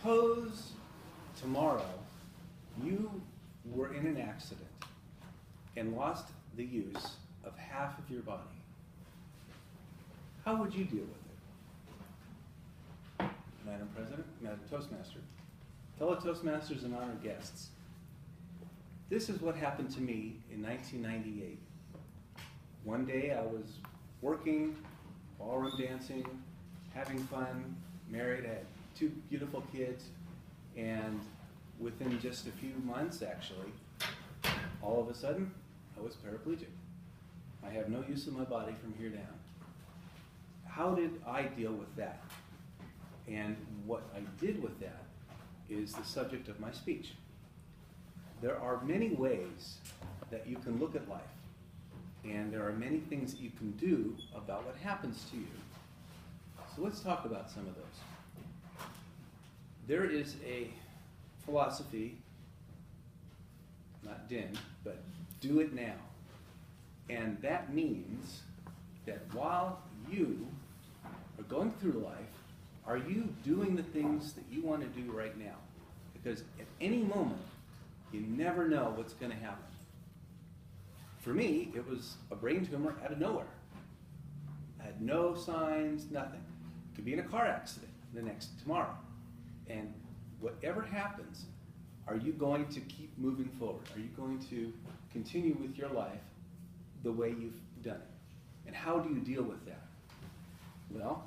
Suppose tomorrow you were in an accident and lost the use of half of your body. How would you deal with it? Madam President, Madam Toastmaster, fellow Toastmasters and honored guests, this is what happened to me in 1998. One day I was working, ballroom dancing, having fun, married, I had 2 beautiful kids, and within just a few months, actually, all of a sudden, I was paraplegic. I have no use of my body from here down. How did I deal with that? And what I did with that is the subject of my speech. There are many ways that you can look at life, and there are many things that you can do about what happens to you. So let's talk about some of those. There is a philosophy, not DIN, but do it now. And that means that while you are going through life, are you doing the things that you want to do right now? Because at any moment, you never know what's going to happen. For me, it was a brain tumor out of nowhere. I had no signs, nothing. Could be in a car accident tomorrow. And whatever happens, are you going to keep moving forward? Are you going to continue with your life the way you've done it? And how do you deal with that? Well,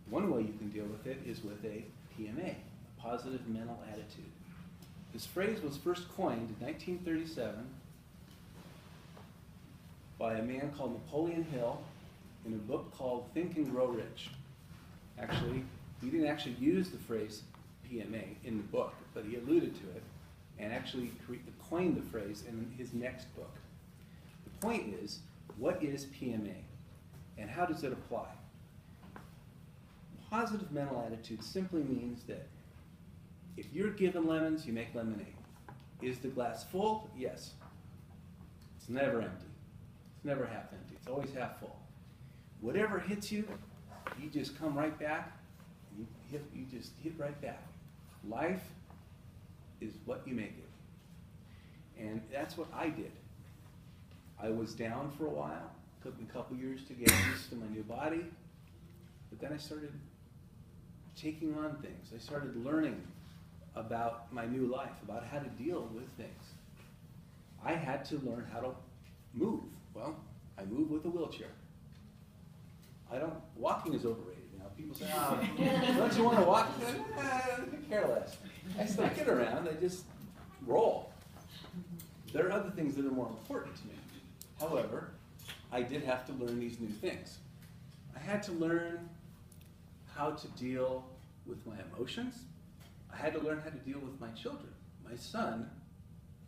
one way you can deal with it is with a PMA, a positive mental attitude. This phrase was first coined in 1937 by a man called Napoleon Hill in a book called Think and Grow Rich. Actually, he didn't actually use the phrase PMA in the book, but he alluded to it and actually coined the phrase in his next book. The point is, what is PMA and how does it apply? Positive mental attitude simply means that if you're given lemons, you make lemonade. Is the glass full? Yes. It's never empty. It's never half empty. It's always half full. Whatever hits you, you just come right back. You just hit right back. Life is what you make it. And that's what I did. I was down for a while. Took me a couple years to get used to my new body. But then I started taking on things. I started learning about my new life, about how to deal with things. I had to learn how to move. Well, I move with a wheelchair. Walking is overrated now. People say, oh, don't you want to walk? I could care less. I still get around, I just roll. There are other things that are more important to me. However, I did have to learn these new things. I had to learn how to deal with my emotions. I had to learn how to deal with my children. My son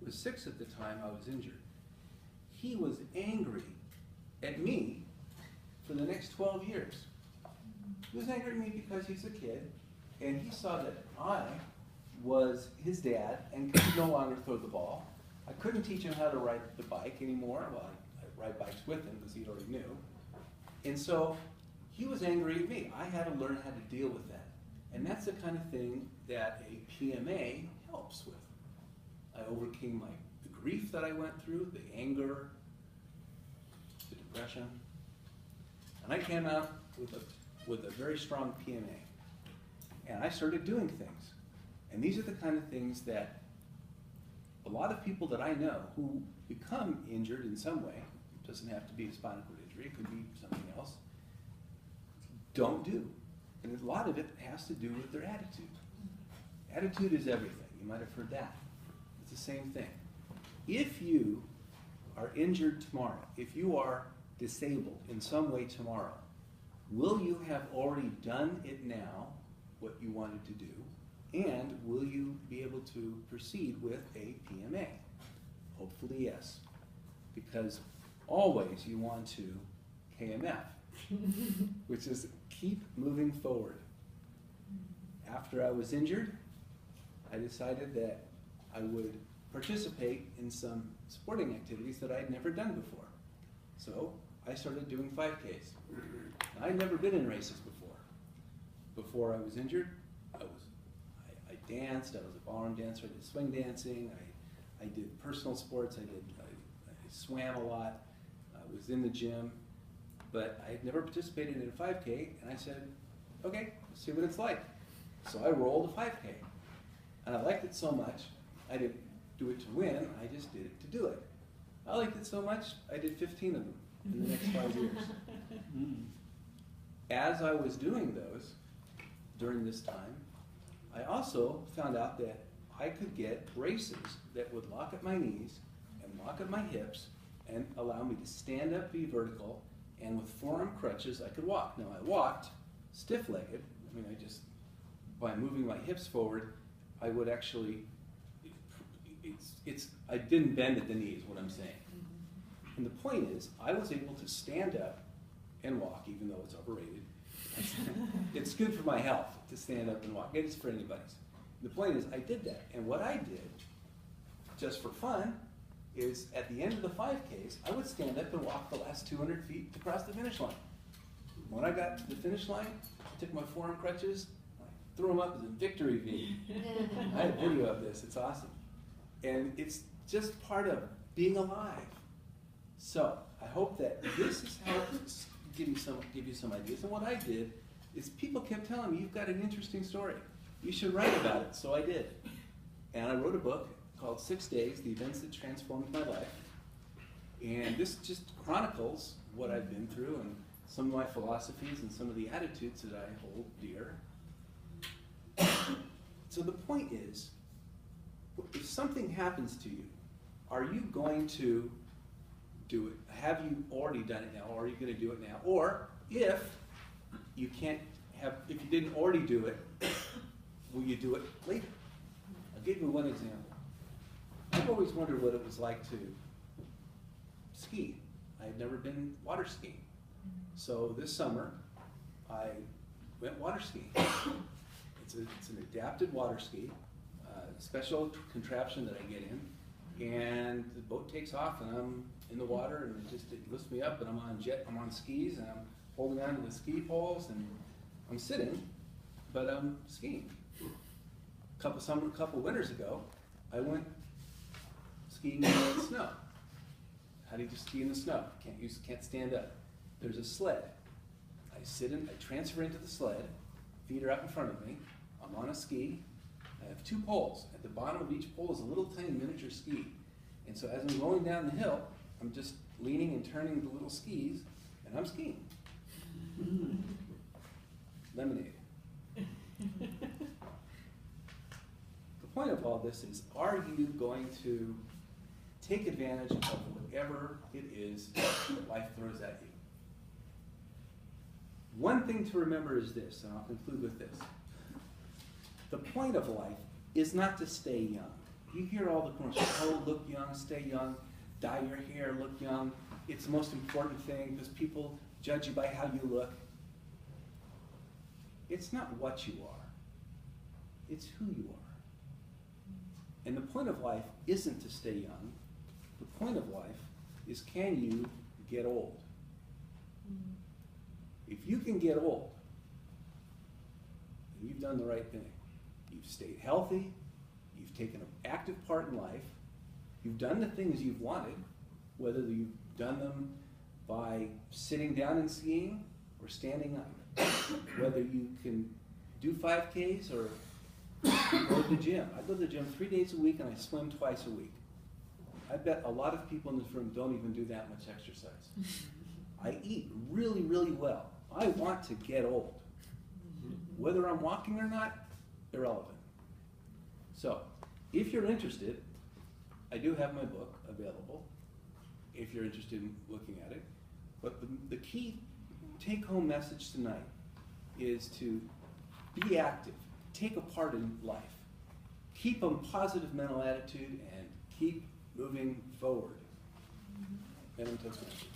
was 6 at the time I was injured. He was angry at me for the next 12 years. He was angry at me because he's a kid, and he saw that I was his dad and could no longer throw the ball. I couldn't teach him how to ride the bike anymore. Well, I ride bikes with him because he already knew. And so he was angry at me. I had to learn how to deal with that. And that's the kind of thing that a PMA helps with. I overcame the grief that I went through, the anger, the depression, and I came out with a very strong PMA. And I started doing things. And these are the kind of things that a lot of people that I know who become injured in some way, it doesn't have to be a spinal cord injury, it could be something else, don't do. And a lot of it has to do with their attitude. Attitude is everything. You might have heard that. It's the same thing. If you are injured tomorrow, if you are disabled in some way tomorrow, will you have already done it now, what you wanted to do, and will you be able to proceed with a PMA? Hopefully yes, because always you want to KMF, which is keep moving forward. After I was injured, I decided that I would participate in some sporting activities that I'd never done before. So I started doing 5Ks. I'd never been in races before. Before I was injured, I danced, I was a ballroom dancer, I did swing dancing, I did personal sports, I swam a lot, I was in the gym, but I had never participated in a 5K, and I said, okay, let's see what it's like. So I rolled a 5K, and I liked it so much, I didn't do it to win, I just did it to do it. I liked it so much, I did 15 of them in the next 5 years. As I was doing those during this time, I also found out that I could get braces that would lock up my knees and lock up my hips and allow me to stand up, be vertical, and with forearm crutches I could walk. Now I walked stiff-legged. I mean, by moving my hips forward, I would actually, I didn't bend at the knees, what I'm saying. And the point is, I was able to stand up and walk, even though it's overrated. It's good for my health to stand up and walk. It is for anybody's. The point is, I did that. And what I did, just for fun, is at the end of the 5Ks, I would stand up and walk the last 200 feet to cross the finish line. When I got to the finish line, I took my forearm crutches, I threw them up as a victory V. I have video of this. It's awesome. And it's just part of being alive. So I hope that this has helped give you some ideas. And what I did is people kept telling me, you've got an interesting story. You should write about it. So I did. And I wrote a book called 6 Days, The Events That Transformed My Life. And this just chronicles what I've been through and some of my philosophies and some of the attitudes that I hold dear. So the point is, if something happens to you, are you going to do it? Have you already done it now, or are you going to do it now? Or if you didn't already do it, will you do it later? I'll give you one example. I've always wondered what it was like to ski. I had never been water skiing. So this summer, I went water skiing. It's an adapted water ski, special contraption that I get in, and the boat takes off, and I'm in the water, and it lifts me up, and I'm on skis, and I'm holding on to the ski poles, and I'm sitting, but I'm skiing. A couple winters ago, I went skiing in the snow. How do you ski in the snow? Can't stand up. There's a sled. I transfer into the sled, feet are up in front of me, I'm on a ski, I have 2 poles. At the bottom of each pole is a little tiny miniature ski. And so as I'm going down the hill, I'm just leaning and turning the little skis, and I'm skiing. Lemonade. The point of all this is, are you going to take advantage of whatever it is that life throws at you? One thing to remember is this, and I'll conclude with this. The point of life is not to stay young. You hear all the commercials, oh, look young, stay young, dye your hair, look young. It's the most important thing because people judge you by how you look. It's not what you are. It's who you are. And the point of life isn't to stay young. The point of life is, can you get old? If you can get old, then you've done the right thing. You've stayed healthy, you've taken an active part in life, you've done the things you've wanted, whether you've done them by sitting down and skiing or standing up, whether you can do 5Ks or go to the gym. I go to the gym 3 days a week and I swim twice a week. I bet a lot of people in this room don't even do that much exercise. I eat really, really well. I want to get old. Whether I'm walking or not, irrelevant. So, if you're interested, I do have my book available, if you're interested in looking at it. But the key take-home message tonight is to be active, take a part in life, keep a positive mental attitude, and keep moving forward. And I'm Toastmaster.